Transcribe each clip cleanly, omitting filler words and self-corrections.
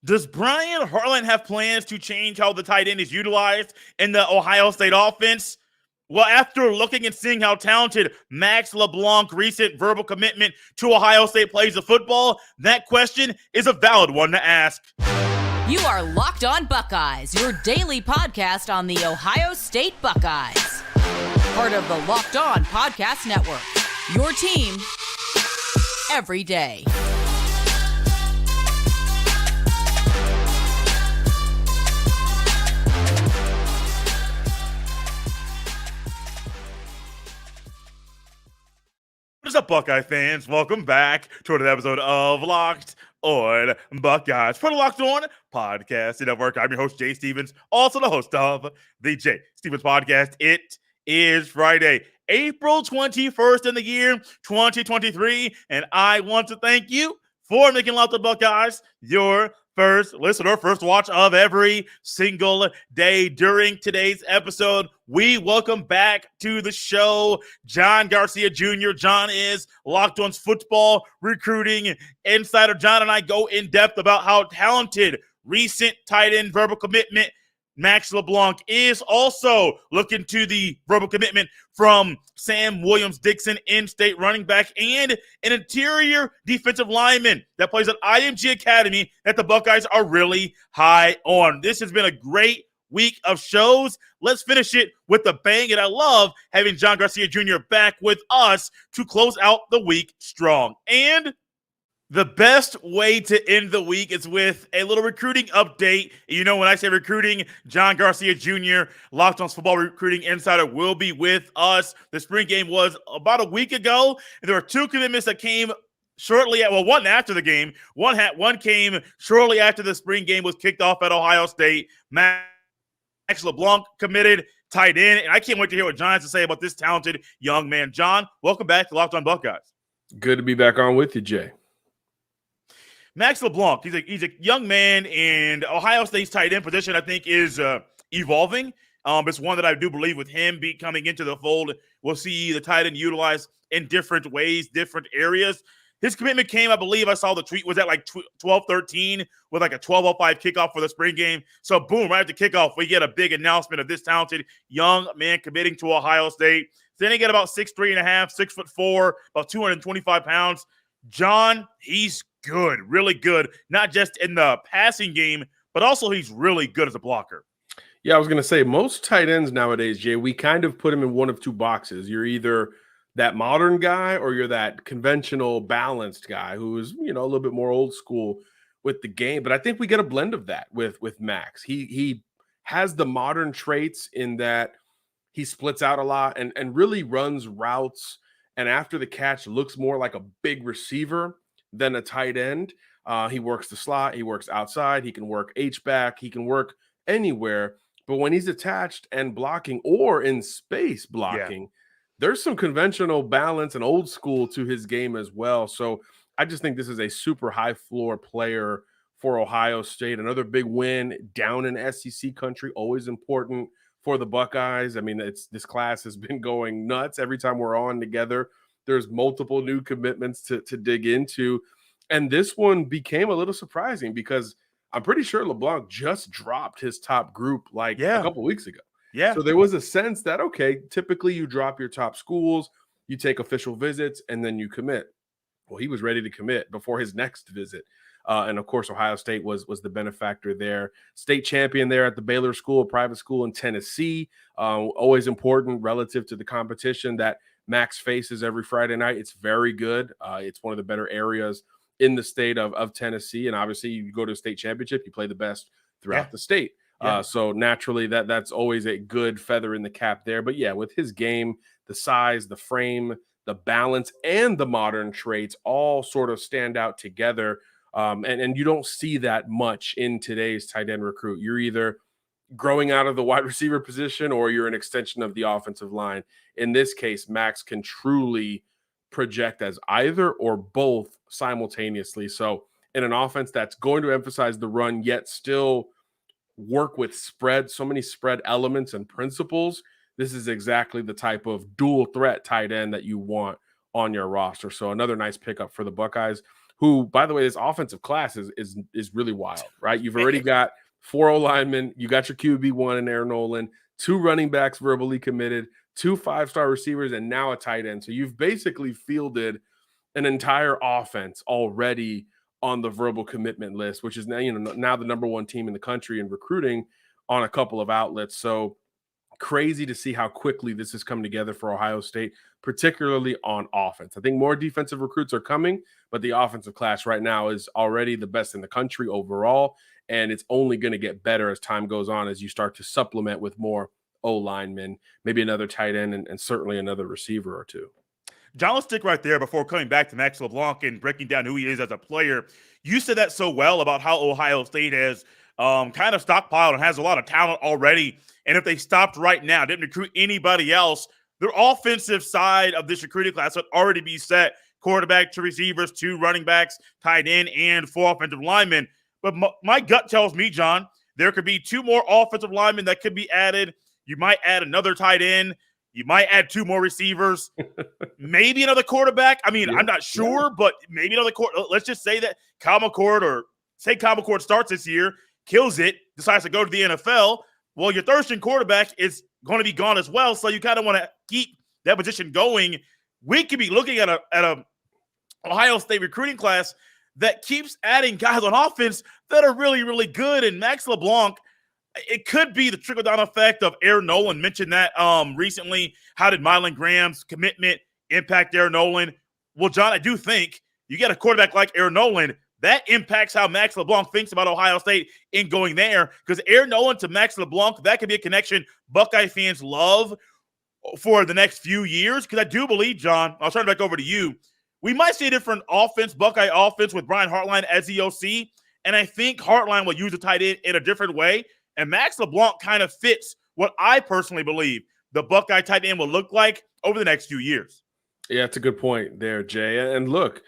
Does Brian Harlan have plans to change how the tight end is utilized in the Ohio State offense? Well, after looking and seeing how talented Max LeBlanc's recent verbal commitment to Ohio State plays of football, that question is a valid one to ask. You are Locked On Buckeyes, your daily podcast on the Ohio State Buckeyes. Part of the Locked On Podcast Network, your team every day. What's up, Buckeye fans? Welcome back to another episode of Locked On Buckeyes for the Locked On Podcast Network. I'm your host, Jay Stevens, also the host of the Jay Stevens Podcast. It is Friday, April 21st in the year 2023, and I want to thank you for making Locked On Buckeyes your first listener, first watch of every single day. During today's episode, we welcome back to the show John Garcia Jr. John is Locked On's football recruiting insider. John and I go in depth about how talented recent tight end verbal commitment Max LeBlanc is. Also looking to the verbal commitment from Sam Williams-Dixon, in-state running back, and an interior defensive lineman that plays at IMG Academy that the Buckeyes are really high on. This has been a great week of shows. Let's finish it with a bang, and I love having John Garcia Jr. back with us to close out the week strong. And the best way to end the week is with a little recruiting update. You know, when I say recruiting, John Garcia Jr., Locked On's football recruiting insider, will be with us. The spring game was about a week ago, and there were two commitments that came shortly one after the game. One came shortly after the spring game was kicked off at Ohio State. Max LeBlanc committed tight end, and I can't wait to hear what John has to say about this talented young man. John, welcome back to Locked On Buckeyes. Good to be back on with you, Jay. Max LeBlanc, he's a young man, and Ohio State's tight end position, I think, is evolving. It's one that I do believe with him coming into the fold, we'll see the tight end utilized in different ways, different areas. His commitment came, I believe I saw the tweet, was at like 12:13 with like a 12:05 kickoff for the spring game. So boom, right after kickoff, we get a big announcement of this talented young man committing to Ohio State. Then he get about 6'3.5", 6'4", about 225 pounds. John, he's good, really good, not just in the passing game, but also he's really good as a blocker. Yeah, I was going to say, most tight ends nowadays, Jay, we kind of put him in one of two boxes. You're either that modern guy or you're that conventional, balanced guy who is, a little bit more old school with the game. But I think we get a blend of that with Max. He has the modern traits in that he splits out a lot and really runs routes, and after the catch looks more like a big receiver than a tight end. He works the slot, he works outside, he can work H-back, he can work anywhere. But when he's attached and blocking or in space blocking, there's some conventional balance and old school to his game as well. So I just think this is a super high floor player for Ohio State. Another big win down in SEC country, always important for the Buckeyes. I mean, this class has been going nuts every time we're on together. There's multiple new commitments to dig into. And this one became a little surprising because I'm pretty sure LeBlanc just dropped his top group a couple weeks ago. Yeah. So there was a sense that, okay, typically you drop your top schools, you take official visits, and then you commit. Well, he was ready to commit before his next visit. And, of course, Ohio State was the benefactor there. State champion there at the Baylor School, a private school in Tennessee. Always important relative to the competition that Max faces every Friday night. It's very good. It's one of the better areas in the state of Tennessee. And obviously you go to a state championship, you play the best throughout the state. So naturally that's always a good feather in the cap there. But yeah, with his game, the size, the frame, the balance, and the modern traits all sort of stand out together. And you don't see that much in today's tight end recruit. You're either growing out of the wide receiver position or you're an extension of the offensive line. In this case, Max can truly project as either or both simultaneously. So in an offense that's going to emphasize the run, yet still work with spread, so many spread elements and principles, this is exactly the type of dual threat tight end that you want on your roster. So another nice pickup for the Buckeyes. who, by the way, this offensive class is really wild, right? You've already got 4 O-linemen. You got your QB1 in Aaron Nolan, 2 running backs verbally committed, 2 5-star receivers, and now a tight end. So you've basically fielded an entire offense already on the verbal commitment list, which is now, now the number 1 team in the country in recruiting on a couple of outlets. So crazy to see how quickly this has come together for Ohio State, particularly on offense. I think more defensive recruits are coming, but the offensive class right now is already the best in the country overall, and it's only going to get better as time goes on, as you start to supplement with more O-linemen, maybe another tight end, and certainly another receiver or 2. John, let's stick right there before coming back to Max LeBlanc and breaking down who he is as a player. You said that so well about how Ohio State has kind of stockpiled and has a lot of talent already. And if they stopped right now, didn't recruit anybody else, their offensive side of this recruiting class would already be set. Quarterback, 2 receivers, 2 running backs, tight end, and 4 offensive linemen. But my gut tells me, John, there could be 2 more offensive linemen that could be added. You might add another tight end. You might add 2 more receivers, maybe another quarterback. I mean, I'm not sure, but maybe another let's just say that Kyle McCord starts this year, kills it, decides to go to the NFL. Well, your third string quarterback is going to be gone as well, so you kind of want to keep that position going. We could be looking at a Ohio State recruiting class that keeps adding guys on offense that are really, really good. And Max LeBlanc, it could be the trickle-down effect of Aaron Nolan. Mentioned that recently. How did Mylan Graham's commitment impact Aaron Nolan? Well, John, I do think you get a quarterback like Aaron Nolan, that impacts how Max LeBlanc thinks about Ohio State in going there. Because Aaron Nolan to Max LeBlanc, that could be a connection Buckeye fans love for the next few years. Because I do believe, John, I'll turn it back over to you, we might see a different offense, Buckeye offense, with Brian Hartline as the OC. And I think Hartline will use the tight end in a different way. And Max LeBlanc kind of fits what I personally believe the Buckeye tight end will look like over the next few years. Yeah, it's a good point there, Jay. And look,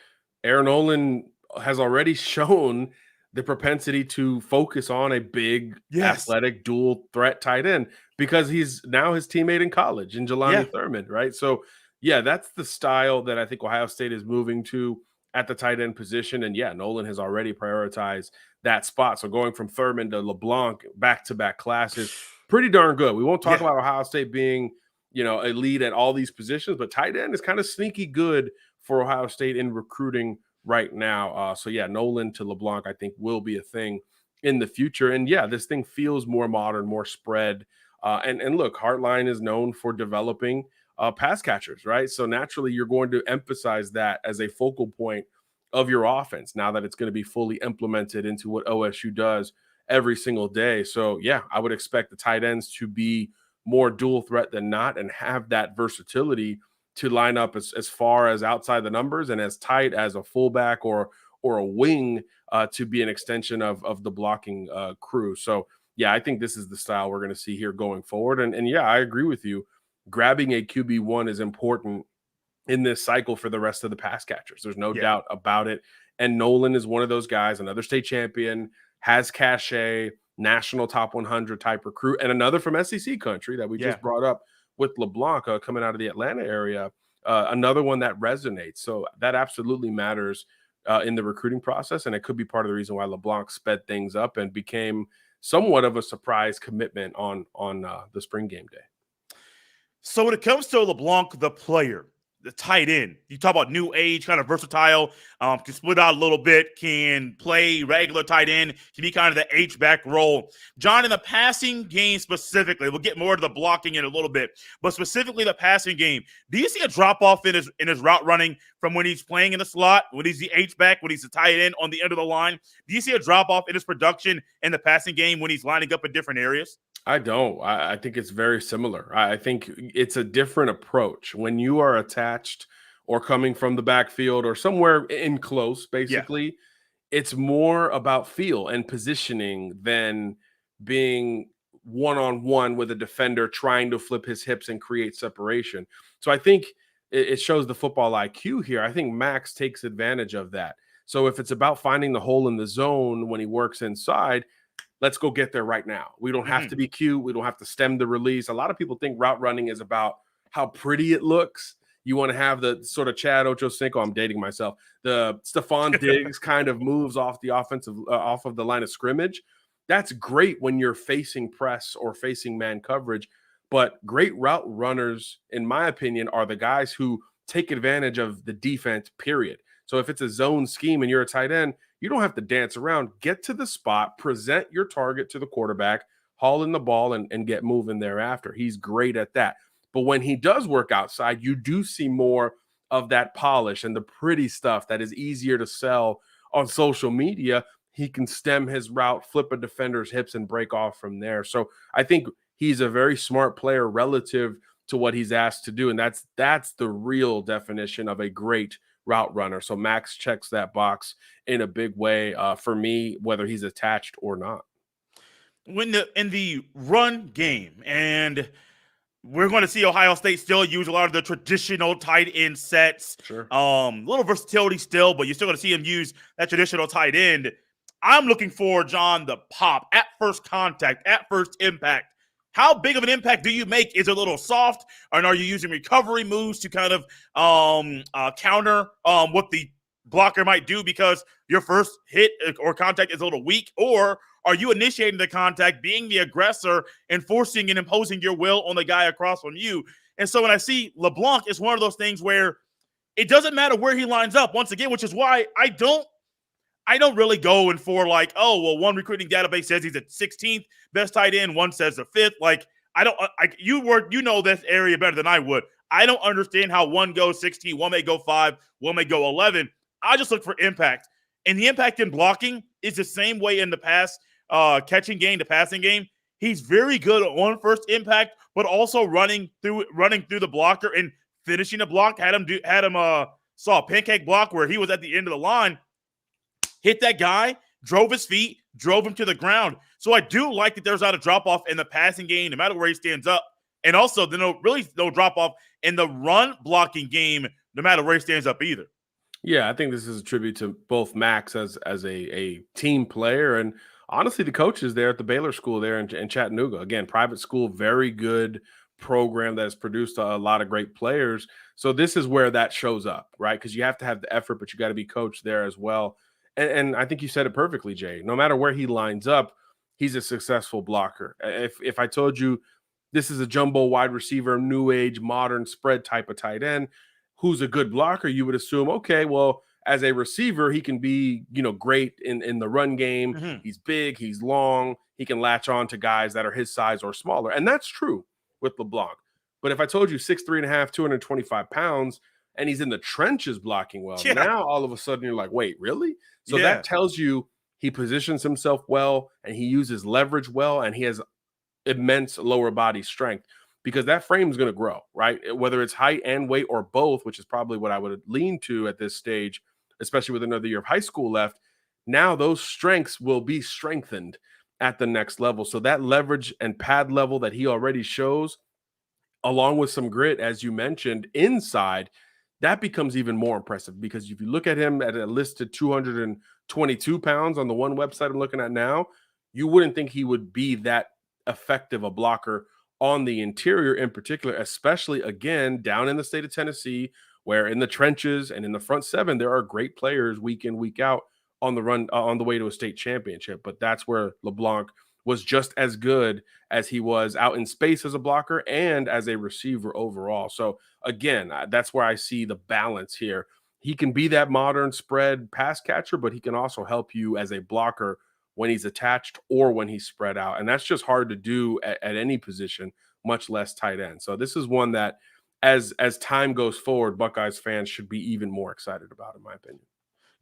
Aaron Nolan has already shown the propensity to focus on a big, athletic, dual threat tight end because he's now his teammate in college in Jelani Thurman, right? So, yeah, that's the style that I think Ohio State is moving to at the tight end position. And, yeah, Nolan has already prioritized that spot. So going from Thurman to LeBlanc, back-to-back classes, pretty darn good. We won't talk about Ohio State being, a lead at all these positions, but tight end is kind of sneaky good for Ohio State in recruiting right now. So, yeah, Nolan to LeBlanc, I think, will be a thing in the future. And, yeah, this thing feels more modern, more spread. And look, Hartline is known for developing pass catchers, right? So naturally, you're going to emphasize that as a focal point of your offense now that it's going to be fully implemented into what OSU does every single day. So, yeah, I would expect the tight ends to be more dual threat than not and have that versatility to line up as far as outside the numbers and as tight as a fullback or a wing to be an extension of the blocking crew. So, yeah, I think this is the style we're going to see here going forward. And yeah, I agree with you. Grabbing a QB1 is important in this cycle for the rest of the pass catchers. There's no doubt about it. And Nolan is one of those guys, another state champion, has cachet, national top 100 type recruit, and another from SEC country that we just brought up with LeBlanc coming out of the Atlanta area, another one that resonates. So that absolutely matters in the recruiting process, and it could be part of the reason why LeBlanc sped things up and became somewhat of a surprise commitment on the spring game day. So when it comes to LeBlanc, the player, the tight end, you talk about new age, kind of versatile, can split out a little bit, can play regular tight end, can be kind of the H-back role. John, in the passing game specifically, we'll get more to the blocking in a little bit, but specifically the passing game, do you see a drop-off in his route running from when he's playing in the slot, when he's the H-back, when he's the tight end on the end of the line? Do you see a drop-off in his production in the passing game when he's lining up in different areas? I don't. I think it's very similar. I think it's a different approach. When you are attached or coming from the backfield or somewhere in close, basically, it's more about feel and positioning than being one-on-one with a defender trying to flip his hips and create separation. So I think it shows the football IQ here. I think Max takes advantage of that. So if it's about finding the hole in the zone when he works inside, let's go get there right now. We don't have to be cute. We don't have to stem the release. A lot of people think route running is about how pretty it looks. You want to have the sort of Chad Ochocinco, I'm dating myself, the Stephon Diggs kind of moves off the off of the line of scrimmage. That's great when you're facing press or facing man coverage. But great route runners, in my opinion, are the guys who take advantage of the defense, period. So if it's a zone scheme and you're a tight end, you don't have to dance around. Get to the spot, present your target to the quarterback, haul in the ball, and get moving thereafter. He's great at that. But when he does work outside, you do see more of that polish and the pretty stuff that is easier to sell on social media. He can stem his route, flip a defender's hips, and break off from there. So I think he's a very smart player relative to what he's asked to do. And that's the real definition of a great route runner. So Max checks that box in a big way for me, whether he's attached or not. In the run game, and we're going to see Ohio State still use a lot of the traditional tight end sets. Sure. Little versatility still, but you're still going to see him use that traditional tight end. I'm looking for, John, the pop at first contact, at first impact. How big of an impact do you make? Is it a little soft, or are you using recovery moves to kind of counter what the blocker might do because your first hit or contact is a little weak? Or are you initiating the contact, being the aggressor, and forcing and imposing your will on the guy across from you? And so when I see LeBlanc, it's one of those things where it doesn't matter where he lines up, once again, which is why I don't really go in for like, oh, well, one recruiting database says he's at 16th best tight end, one says the 5th. Like, you know this area better than I would. I don't understand how one goes 16, one may go 5, one may go 11. I just look for impact. And the impact in blocking is the same way in the pass catching game, the passing game. He's very good on first impact, but also running through the blocker and finishing the block. Saw a pancake block where he was at the end of the line, hit that guy, drove his feet, drove him to the ground. So I do like that there's not a drop-off in the passing game, no matter where he stands up. And also, no drop-off in the run-blocking game, no matter where he stands up either. Yeah, I think this is a tribute to both Max as a team player and honestly the coaches there at the Baylor School there in Chattanooga. Again, private school, very good program that has produced a lot of great players. So this is where that shows up, right? Because you have to have the effort, but you got to be coached there as well. And I think you said it perfectly, Jay. No matter where he lines up, he's a successful blocker. If I told you this is a jumbo wide receiver, new age, modern spread type of tight end who's a good blocker, you would assume, okay, well, as a receiver, he can be, great in the run game. Mm-hmm. He's big, he's long, he can latch on to guys that are his size or smaller. And that's true with LeBlanc. But if I told you 6'3.5", 225 pounds, and he's in the trenches blocking well, now all of a sudden you're like, wait, really? So that tells you he positions himself well and he uses leverage well and he has immense lower body strength because that frame is going to grow, right? Whether it's height and weight or both, which is probably what I would lean to at this stage, especially with another year of high school left. Now those strengths will be strengthened at the next level. So that leverage and pad level that he already shows, along with some grit, as you mentioned, inside, that becomes even more impressive because if you look at him at a listed 222 pounds on the one website I'm looking at now, you wouldn't think he would be that effective a blocker on the interior in particular, especially, again, down in the state of Tennessee, where in the trenches and in the front seven, there are great players week in, week out on the run, on the way to a state championship. But that's where LeBlanc was just as good as he was out in space as a blocker and as a receiver overall. So again, that's where I see the balance here. He can be that modern spread pass catcher, but he can also help you as a blocker when he's attached or when he's spread out. And that's just hard to do at any position, much less tight end. So this is one that as time goes forward, Buckeyes fans should be even more excited about, in my opinion.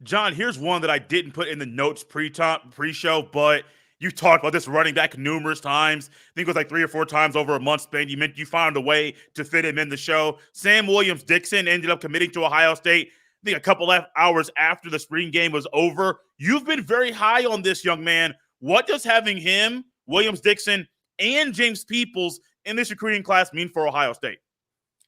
John, here's one that I didn't put in the notes pre-show, but you talked about this running back numerous times. I think it was like 3 or 4 times over a month span. You found a way to fit him in the show. Sam Williams-Dixon ended up committing to Ohio State, I think a couple of hours after the spring game was over. You've been very high on this young man. What does having him, Williams-Dixon, and James Peoples in this recruiting class mean for Ohio State?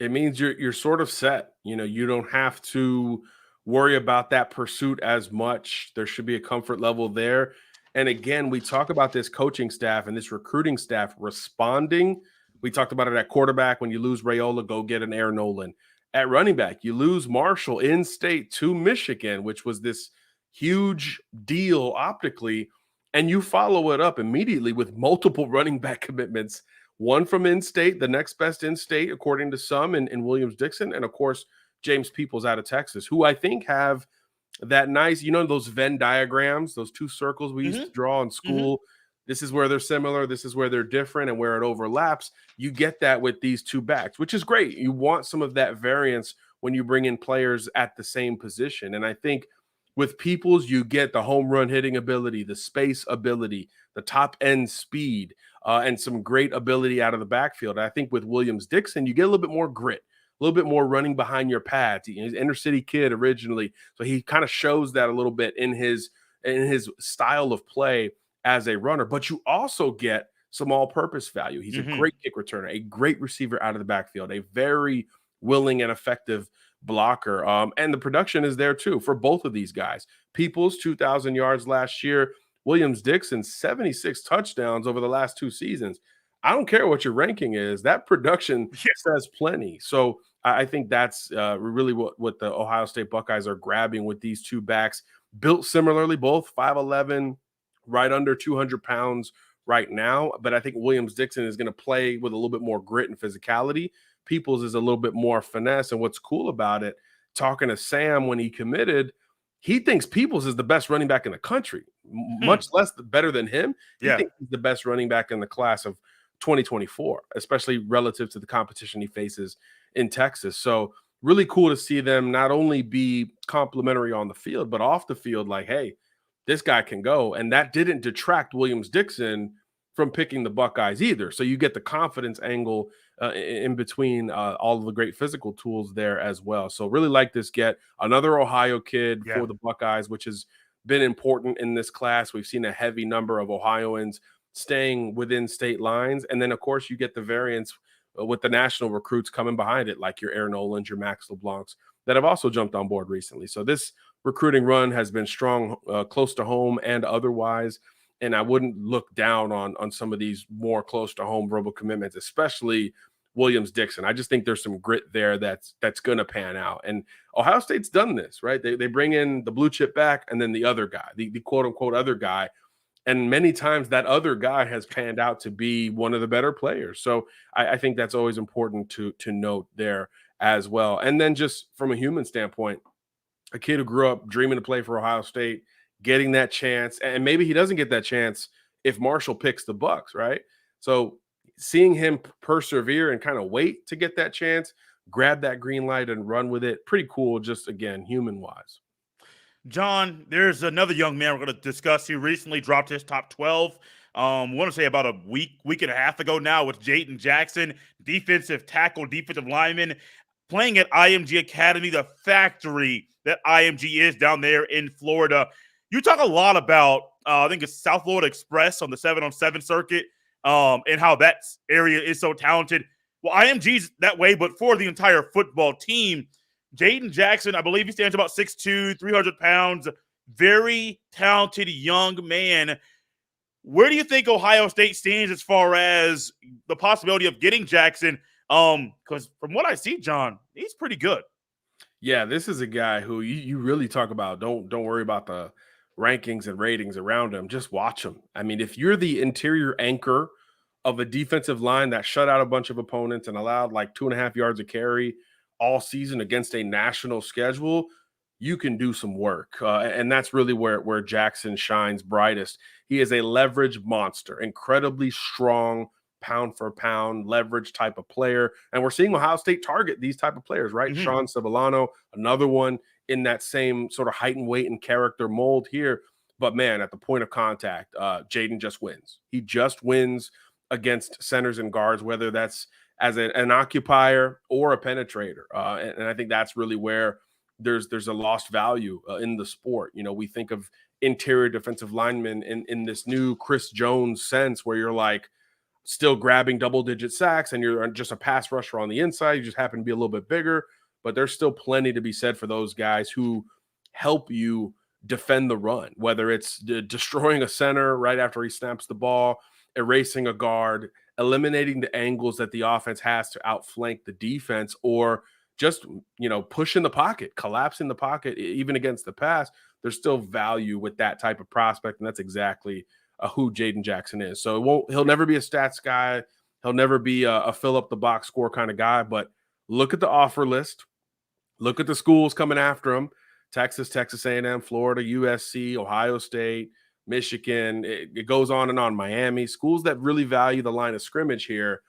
It means you're sort of set. You don't have to worry about that pursuit as much. There should be a comfort level there. And again, we talk about this coaching staff and this recruiting staff responding. We talked about it at quarterback. When you lose Raiola, go get an Aaron Nolan. at running back. You lose Marshall in state to Michigan, which was this huge deal optically, and you follow it up immediately with multiple running back commitments. One from in-state, the next best in-state, according to some, in Williams-Dixon, and of course, James Peoples out of Texas, who I think have that nice, those Venn diagrams, those two circles we used to draw in school. This is where they're similar. This is where they're different, and where it overlaps. You get that with these two backs, which is great. You want some of that variance when you bring in players at the same position. And I think with Peoples, you get the home run hitting ability, the space ability, the top end speed, and some great ability out of the backfield. I think with Williams-Dixon, you get a little bit more grit, a little bit more running behind your pads. He's an inner city kid originally, so he kind of shows that a little bit in his style of play as a runner. But you also get some all-purpose value. He's a great kick returner, a great receiver out of the backfield, a very willing and effective blocker. And the production is there too for both of these guys. Peoples, 2,000 yards last year. Williams-Dixon, 76 touchdowns over the last 2 seasons. I don't care what your ranking is. That production says plenty. So I think that's really what the Ohio State Buckeyes are grabbing with these two backs. Built similarly, both 5'11", right under 200 pounds right now. But I think Williams-Dixon is going to play with a little bit more grit and physicality. Peoples is a little bit more finesse. And what's cool about it, talking to Sam when he committed, he thinks Peoples is the best running back in the country, much less better than him. He thinks he's the best running back in the class of 2024, especially relative to the competition he faces in Texas. So really cool to see them not only be complimentary on the field, but off the field, like, hey, this guy can go. And that didn't detract Williams-Dixon from picking the Buckeyes either. So you get the confidence angle in between all of the great physical tools there as well. So really like this get. Another Ohio kid for the Buckeyes, which has been important in this class. We've seen a heavy number of Ohioans staying within state lines. And then, of course, you get the variance with the national recruits coming behind it, like your Aaron Olins, your Max LeBlancs, that have also jumped on board recently. So this recruiting run has been strong, close to home and otherwise. And I wouldn't look down on some of these more close to home verbal commitments, especially Williams-Dixon. I just think there's some grit there that's going to pan out. And Ohio State's done this, right? They bring in the blue chip back and then the other guy, the quote unquote other guy. And many times that other guy has panned out to be one of the better players. So I think that's always important to note there as well. And then just from a human standpoint, a kid who grew up dreaming to play for Ohio State, getting that chance, and maybe he doesn't get that chance if Marshall picks the Bucks, right? So seeing him persevere and kind of wait to get that chance, grab that green light and run with it, pretty cool, just again, human-wise. John, there's another young man we're going to discuss who recently dropped his top 12. I want to say about a week and a half ago now with Jayden Jackson, defensive tackle, defensive lineman, playing at IMG Academy, the factory that IMG is down there in Florida. You talk a lot about, I think it's South Florida Express on the 7-on-7 circuit, and how that area is so talented. Well, IMG's that way, but for the entire football team, Jayden Jackson, I believe he stands about 6'2", 300 pounds, very talented young man. Where do you think Ohio State stands as far as the possibility of getting Jackson? Because from what I see, John, he's pretty good. Yeah, this is a guy who you really talk about. Don't worry about the rankings and ratings around him. Just watch him. I mean, if you're the interior anchor of a defensive line that shut out a bunch of opponents and allowed like 2.5 yards of carry all season against a national schedule, you can do some work. And that's really where Jackson shines brightest. He is a leverage monster, incredibly strong, pound for pound leverage type of player. And we're seeing Ohio State target these type of players, right? Sean Cebulano, another one in that same sort of height and weight and character mold here. But man, at the point of contact, Jaden just wins. He just wins against centers and guards, whether that's as an occupier or a penetrator. And I think that's really where there's a lost value in the sport. You know, we think of interior defensive linemen in this new Chris Jones sense where you're like still grabbing double-digit sacks and you're just a pass rusher on the inside. You just happen to be a little bit bigger. But there's still plenty to be said for those guys who help you defend the run, whether it's destroying a center right after he snaps the ball, erasing a guard, eliminating the angles that the offense has to outflank the defense, or just, push in the pocket, collapse in the pocket, even against the pass. There's still value with that type of prospect, and that's exactly who Jayden Jackson is. So he'll never be a stats guy. He'll never be a fill up the box score kind of guy, but look at the offer list. Look at the schools coming after him: Texas, Texas A&M, Florida, USC, Ohio State, Michigan. It goes on and on. Miami, schools that really value the line of scrimmage here.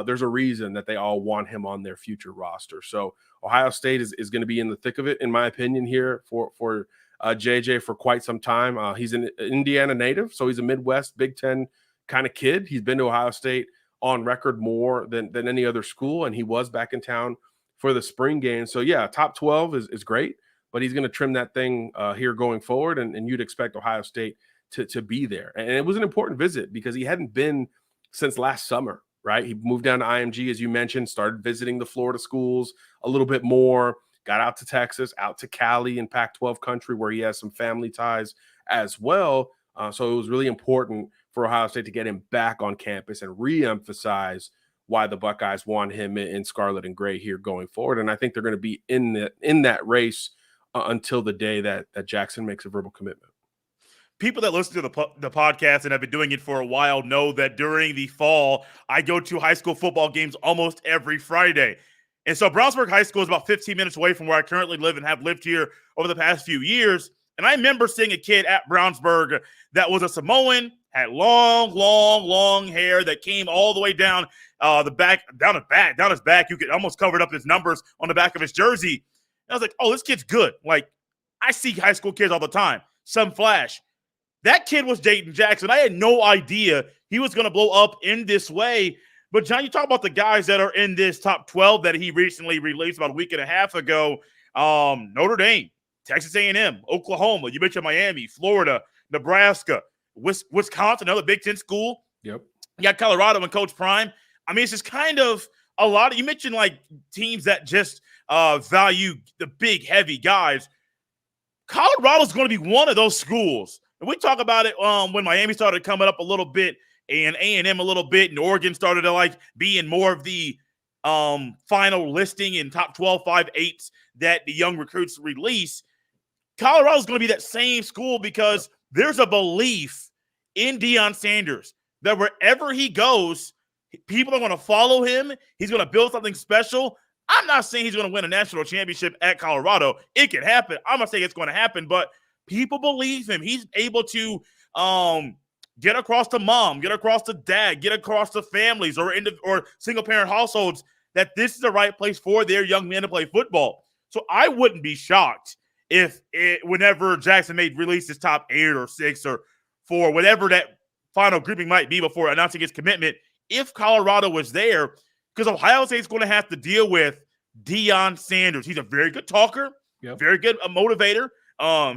There's a reason that they all want him on their future roster. So Ohio State is going to be in the thick of it, in my opinion, here for JJ for quite some time. He's an Indiana native, so he's a Midwest Big Ten kind of kid. He's been to Ohio State on record more than any other school, and he was back in town for the spring game. So yeah, top 12 is great, but he's going to trim that thing here going forward, and you'd expect Ohio State to be there. And it was an important visit because he hadn't been since last summer, right? He moved down to IMG, as you mentioned, started visiting the Florida schools a little bit more, got out to Texas, out to Cali in Pac-12 country where he has some family ties as well. So it was really important for Ohio State to get him back on campus and re-emphasize why the Buckeyes want him in scarlet and gray here going forward. And I think they're going to be in that race until the day that Jackson makes a verbal commitment. People that listen to the podcast and have been doing it for a while know that during the fall, I go to high school football games almost every Friday. And so Brownsburg High School is about 15 minutes away from where I currently live and have lived here over the past few years. And I remember seeing a kid at Brownsburg that was a Samoan, had long hair that came all the way down down his back. You could almost covered up his numbers on the back of his jersey. And I was like, oh, this kid's good. Like, I see high school kids all the time. Some flash. That kid was Jayden Jackson. I had no idea he was going to blow up in this way. But, John, you talk about the guys that are in this top 12 that he recently released about a week and a half ago. Notre Dame, Texas A&M, Oklahoma. You mentioned Miami, Florida, Nebraska, Wisconsin, another Big Ten school. Yep. You got Colorado and Coach Prime. I mean, it's just kind of a lot of – you mentioned, like, teams that just value the big, heavy guys. Colorado's going to be one of those schools. And we talk about it when Miami started coming up a little bit and A&M a little bit, and Oregon started to, like, be in more of the final listing in top 12, 5-8s that the young recruits release. Colorado's going to be that same school because there's a belief in Deion Sanders that wherever he goes, people are going to follow him. He's going to build something special. I'm not saying he's going to win a national championship at Colorado. It can happen. I'm not saying it's going to happen, but people believe him. He's able to get across to mom, get across to dad, get across to families or single-parent households that this is the right place for their young men to play football. So I wouldn't be shocked if whenever Jackson may release his top 8 or 6 or 4, whatever that final grouping might be before announcing his commitment, if Colorado was there, because Ohio State's going to have to deal with Deion Sanders. He's a very good talker, very good motivator.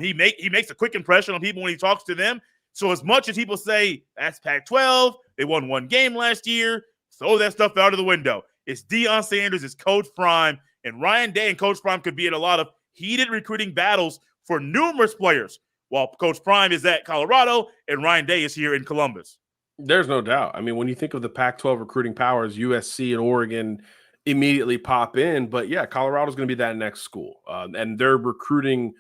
He makes a quick impression on people when he talks to them. So as much as people say, that's Pac-12, they won one game last year, throw that stuff out of the window. It's Deion Sanders, it's Coach Prime, and Ryan Day and Coach Prime could be in a lot of heated recruiting battles for numerous players, while Coach Prime is at Colorado and Ryan Day is here in Columbus. There's no doubt. I mean, when you think of the Pac-12 recruiting powers, USC and Oregon immediately pop in. But, yeah, Colorado's going to be that next school. And they're recruiting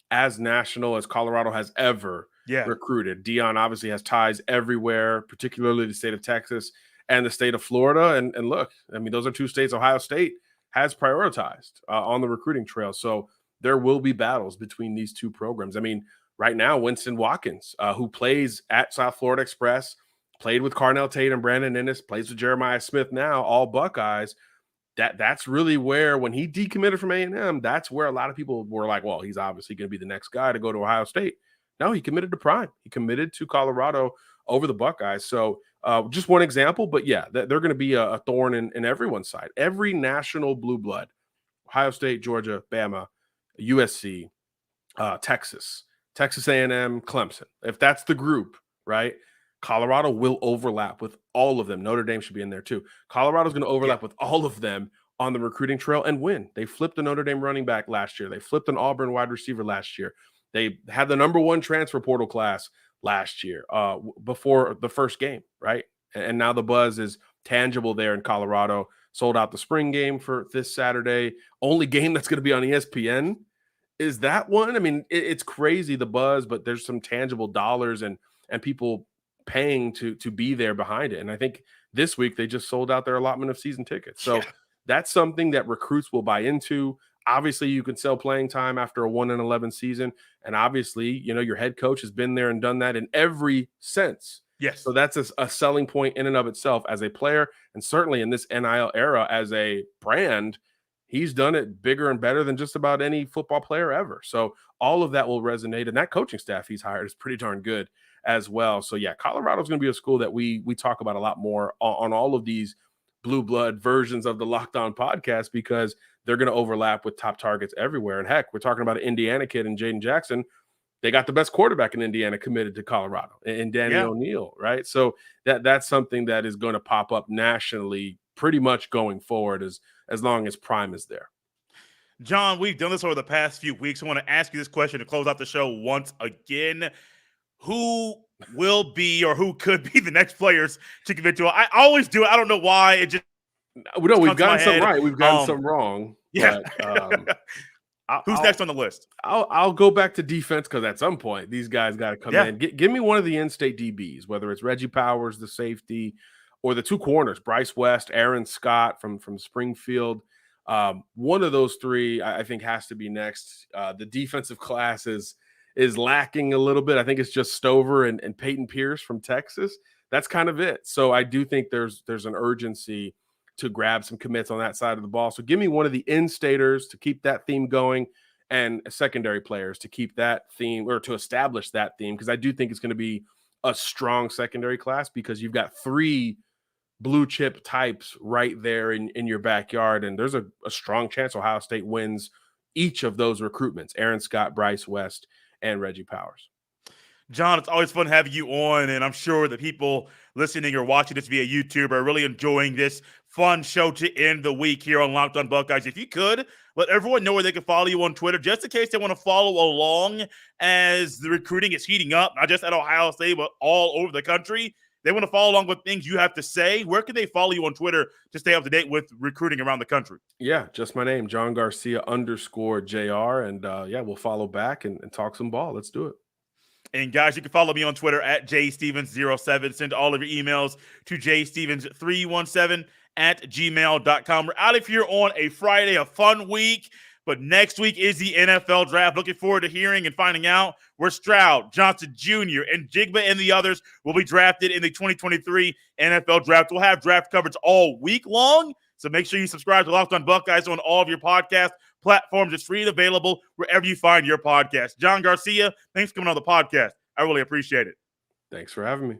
as national as Colorado has ever recruited. Deion obviously has ties everywhere, particularly the state of Texas and the state of Florida. And look, I mean, those are two states Ohio State has prioritized on the recruiting trail. So there will be battles between these two programs. I mean, right now, Winston Watkins, who plays at South Florida Express, played with Carnell Tate and Brandon Ennis, plays with Jeremiah Smith now, all Buckeyes. That's really where, when he decommitted from A&M, that's where a lot of people were like, well, he's obviously going to be the next guy to go to Ohio State. No, he committed to Prime. He committed to Colorado over the Buckeyes. So just one example, but yeah, they're going to be a thorn in everyone's side. Every national blue blood, Ohio State, Georgia, Bama, USC, Texas A&M, Clemson. If that's the group, right? Colorado will overlap with all of them. Notre Dame should be in there too. Colorado's going to overlap with all of them on the recruiting trail and win. They flipped the Notre Dame running back last year. They flipped an Auburn wide receiver last year. They had the number 1 transfer portal class last year before the first game, right? And now the buzz is tangible there in Colorado. sold out the spring game for this Saturday. Only game that's going to be on ESPN is that one. I mean, it's crazy, the buzz, but there's some tangible dollars and people paying to be there behind it. And I think this week they just sold out their allotment of season tickets. So that's something that recruits will buy into. Obviously, you can sell playing time after a 1-11 season. And obviously, your head coach has been there and done that in every sense. Yes. So that's a selling point in and of itself as a player. And certainly in this NIL era as a brand, he's done it bigger and better than just about any football player ever. So all of that will resonate. And that coaching staff he's hired is pretty darn good as well. So yeah, Colorado's going to be a school that we talk about a lot more on all of these blue blood versions of the Locked On podcast, because they're going to overlap with top targets everywhere. And heck, we're talking about an Indiana kid in Jayden Jackson. They got the best quarterback in Indiana committed to Colorado, and Danny O'Neal, right? So that's something that is going to pop up nationally pretty much going forward as long as Prime is there. John, we've done this over the past few weeks. I want to ask you this question to close out the show once again. Who will be or who could be the next players to commit to? I always do it. I don't know why. It just we've gotten some right. We've gotten some wrong. Yeah. But, who's next on the list? I'll go back to defense, because at some point these guys got to come in. Give me one of the in-state DBs, whether it's Reggie Powers, the safety, or the two corners, Bryce West, Aaron Scott from Springfield. One of those three, I think, has to be next. The defensive class is lacking a little bit. I think it's just Stover and Peyton Pierce from Texas. That's kind of it. So I do think there's an urgency to grab some commits on that side of the ball. So give me one of the in-staters to keep that theme going, and secondary players to keep that theme, or to establish that theme, because I do think it's going to be a strong secondary class, because you've got three blue chip types right there in your backyard. And there's a strong chance Ohio State wins each of those recruitments: Aaron Scott, Bryce West, and Reggie Powers. John, it's always fun having you on, and I'm sure the people listening or watching this via YouTube are really enjoying this fun show to end the week here on Locked On Buckeyes. If you could, let everyone know where they can follow you on Twitter, just in case they want to follow along as the recruiting is heating up, not just at Ohio State, but all over the country. They want to follow along with things you have to say. Where can they follow you on Twitter to stay up to date with recruiting around the country? Yeah, just my name, John Garcia _JR. And we'll follow back and talk some ball. Let's do it. And guys, you can follow me on Twitter at jstevens07. Send all of your emails to jstevens317@gmail.com. We're out of here on a Friday, a fun week. But next week is the NFL draft. Looking forward to hearing and finding out where Stroud, Johnson Jr., and Jigba and the others will be drafted in the 2023 NFL draft. We'll have draft coverage all week long. So make sure you subscribe to Locked On Buckeyes on all of your podcast platforms. It's free and available wherever you find your podcast. John Garcia, thanks for coming on the podcast. I really appreciate it. Thanks for having me.